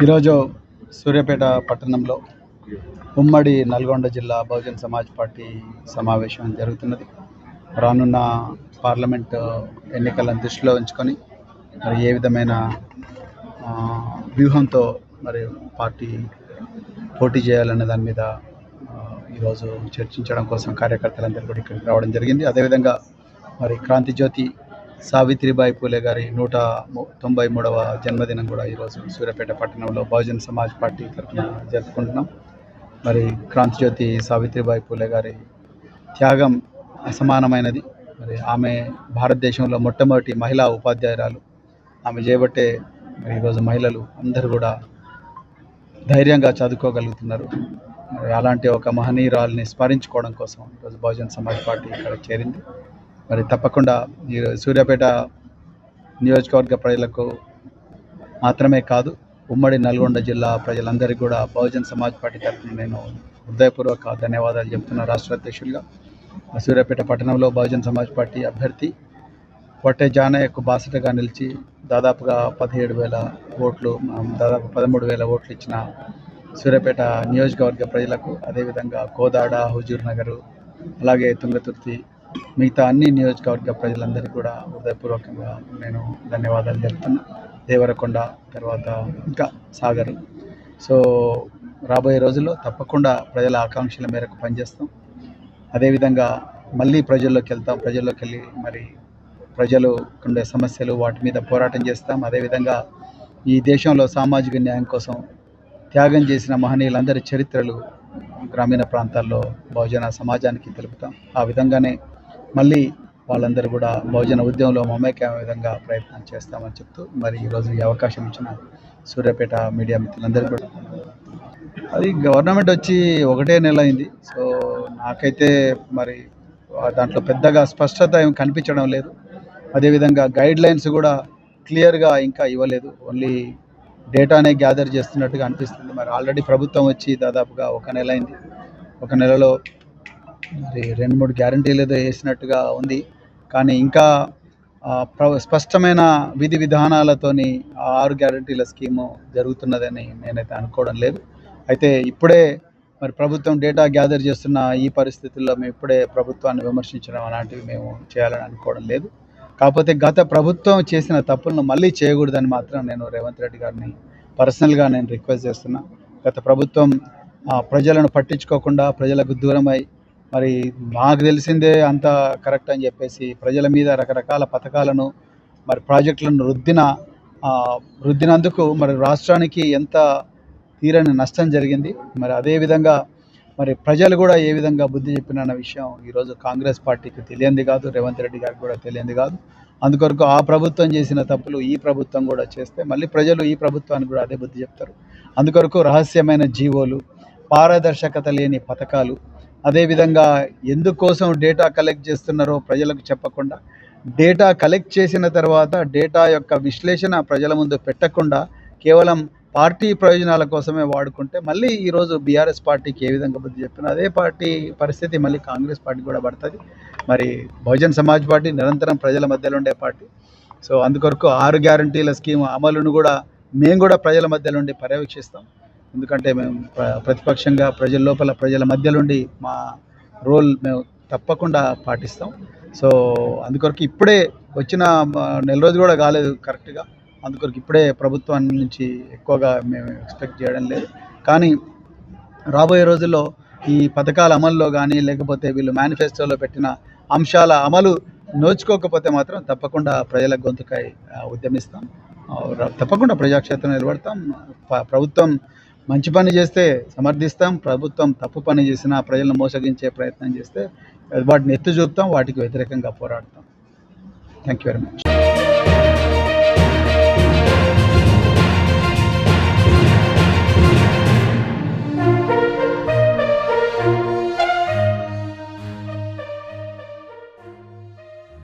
ఈరోజు సూర్యాపేట పట్టణంలో ఉమ్మడి నల్గొండ జిల్లా బహుజన్ సమాజ్ పార్టీ సమావేశం జరుగుతున్నది. రానున్న పార్లమెంట్ ఎన్నికలను దృష్టిలో ఉంచుకొని మరి ఏ విధమైన వ్యూహంతో మరి పార్టీ పోటీ చేయాలన్న దాని మీద ఈరోజు చర్చించడం కోసం కార్యకర్తలందరూ కూడా ఇక్కడికి రావడం జరిగింది. అదేవిధంగా మరి క్రాంతి జ్యోతి సావిత్రిబాయి పూలే గారి 193వ జన్మదినం కూడా ఈరోజు సూర్యాపేట పట్టణంలో బహుజన్ సమాజ్ పార్టీ తరఫున జరుపుకుంటున్నాం. మరి క్రాంతి జ్యోతి సావిత్రిబాయి పూలే గారి త్యాగం అసమానమైనది. మరి ఆమె భారతదేశంలో మొట్టమొదటి మహిళా ఉపాధ్యాయురాలు. ఆమె చేయబట్టే మరి ఈరోజు మహిళలు అందరూ కూడా ధైర్యంగా చదువుకోగలుగుతున్నారు. మరి అలాంటి ఒక మహనీయురాల్ని స్మరించుకోవడం కోసం ఈరోజు బహుజన్ సమాజ్ పార్టీ ఇక్కడ చేరింది. మరి తప్పకుండా ఈ సూర్యాపేట నియోజకవర్గ ప్రజలకు మాత్రమే కాదు, ఉమ్మడి నల్గొండ జిల్లా ప్రజలందరికీ కూడా బహుజన్ సమాజ్ పార్టీ తరఫున నేను హృదయపూర్వక ధన్యవాదాలు చెప్తున్నా. రాష్ట్ర అధ్యక్షులుగా సూర్యాపేట పట్టణంలో బహుజన్ సమాజ్ పార్టీ అభ్యర్థి పొట్టే జానయ్యకు బాసటగా నిలిచి దాదాపుగా 17,000 ఓట్లు, దాదాపు 13,000 ఓట్లు ఇచ్చిన సూర్యాపేట నియోజకవర్గ ప్రజలకు, అదేవిధంగా కోదాడ, హుజూర్ నగరు, అలాగే తుంగతుర్తి, మిగతా అన్ని నియోజకవర్గ ప్రజలందరికీ కూడా హృదయపూర్వకంగా నేను ధన్యవాదాలు చెప్తున్నా. దేవరకొండ, తర్వాత ఇంకా సాగర్. సో రాబోయే రోజుల్లో తప్పకుండా ప్రజల ఆకాంక్షల మేరకు పనిచేస్తాం. అదేవిధంగా మళ్ళీ ప్రజల్లోకి వెళ్తాం. ప్రజల్లోకి వెళ్ళి మరి ప్రజలు ఉండే సమస్యలు వాటి మీద పోరాటం చేస్తాం. అదేవిధంగా ఈ దేశంలో సామాజిక న్యాయం కోసం త్యాగం చేసిన మహనీయులందరి చరిత్రలు గ్రామీణ ప్రాంతాల్లో బహుజన సమాజానికి తెలుపుతాం. ఆ విధంగానే మళ్ళీ వాళ్ళందరూ కూడా బహుజన ఉద్యమంలో మమేకం విధంగా ప్రయత్నం చేస్తామని చెప్తూ మరి ఈరోజు ఈ అవకాశం ఇచ్చిన సూర్యాపేట మీడియా మిత్రులందరూ కూడా, అది గవర్నమెంట్ వచ్చి 1 నెల అయింది. సో నాకైతే మరి దాంట్లో పెద్దగా స్పష్టత ఏం కనిపించడం లేదు. అదేవిధంగా గైడ్ లైన్స్ కూడా క్లియర్గా ఇంకా ఇవ్వలేదు. ఓన్లీ డేటానే గ్యాదర్ చేస్తున్నట్టుగా అనిపిస్తుంది. మరి ఆల్రెడీ ప్రభుత్వం వచ్చి దాదాపుగా 1 నెల అయింది. 1 నెలలో మరి 2-3 గ్యారంటీలు ఏదో వేసినట్టుగా ఉంది. కానీ ఇంకా స్పష్టమైన విధి విధానాలతోని 6 గ్యారంటీల స్కీము జరుగుతున్నదని నేనైతే అనుకోవడం లేదు. అయితే ఇప్పుడే మరి ప్రభుత్వం డేటా గ్యాదర్ చేస్తున్న ఈ పరిస్థితుల్లో మేము ఇప్పుడే ప్రభుత్వాన్ని విమర్శించడం అలాంటివి మేము చేయాలని అనుకోవడం లేదు. కాకపోతే గత ప్రభుత్వం చేసిన తప్పులను మళ్ళీ చేయకూడదని మాత్రం నేను రేవంత్ రెడ్డి గారిని పర్సనల్గా నేను రిక్వెస్ట్ చేస్తున్నా. గత ప్రభుత్వం ప్రజలను పట్టించుకోకుండా ప్రజలకు దూరమై మరి నాకు తెలిసిందే అంత కరెక్ట్ అని చెప్పేసి ప్రజల మీద రకరకాల పథకాలను మరి ప్రాజెక్టులను రుద్దినందుకు మరి రాష్ట్రానికి ఎంత తీరని నష్టం జరిగింది. మరి అదేవిధంగా మరి ప్రజలు కూడా ఏ విధంగా బుద్ధి చెప్పిన విషయం ఈరోజు కాంగ్రెస్ పార్టీకి తెలియంది కాదు, రేవంత్ రెడ్డి గారికి కూడా తెలియంది కాదు. అందుకొరకు ఆ ప్రభుత్వం చేసిన తప్పులు ఈ ప్రభుత్వం కూడా చేస్తే మళ్ళీ ప్రజలు ఈ ప్రభుత్వానికి కూడా అదే బుద్ధి చెప్తారు. అందుకొరకు రహస్యమైన జీవోలు, పారదర్శకత లేని పథకాలు, అదేవిధంగా ఎందుకోసం డేటా కలెక్ట్ చేస్తున్నారో ప్రజలకు చెప్పకుండా, డేటా కలెక్ట్ చేసిన తర్వాత డేటా యొక్క విశ్లేషణ ప్రజల ముందు పెట్టకుండా కేవలం పార్టీ ప్రయోజనాల కోసమే వాడుకుంటే మళ్ళీ ఈరోజు బీఆర్ఎస్ పార్టీకి ఏ విధంగా బుద్ధి చెప్పినా అదే పార్టీ పరిస్థితి మళ్ళీ కాంగ్రెస్ పార్టీ కూడా పడుతుంది. మరి బహుజన్ సమాజ్ పార్టీ నిరంతరం ప్రజల మధ్యలో ఉండే పార్టీ. సో అందుకొరకు 6 గ్యారంటీల స్కీమ్ అమలును కూడా మేము కూడా ప్రజల మధ్యలో ఉండి పర్యవేక్షిస్తాం. ఎందుకంటే మేము ప్రతిపక్షంగా ప్రజల లోపల ప్రజల మధ్యలో ఉండి మా రోల్ మేము తప్పకుండా పాటిస్తాం. సో అందుకొరకు ఇప్పుడే వచ్చిన నెల రోజు కూడా కాలేదు కరెక్ట్గా. అందుకొరకు ఇప్పుడే ప్రభుత్వాన్ని నుంచి ఎక్కువగా మేము ఎక్స్పెక్ట్ చేయడం లేదు. కానీ రాబోయే రోజుల్లో ఈ పథకాల అమల్లో కానీ లేకపోతే వీళ్ళు మేనిఫెస్టోలో పెట్టిన అంశాల అమలు నోచుకోకపోతే మాత్రం తప్పకుండా ప్రజల గొంతుకై ఉద్యమిస్తాం. తప్పకుండా ప్రజాక్షేత్రం నిలబడతాం. ప్రభుత్వం మంచి పని చేస్తే సమర్థిస్తాం. ప్రభుత్వం తప్పు పని చేసినా ప్రజలను మోసగించే ప్రయత్నం చేస్తే వాటిని ఎత్తి చూపుతాం, వాటికి వ్యతిరేకంగా పోరాడతాం. Thank you very much.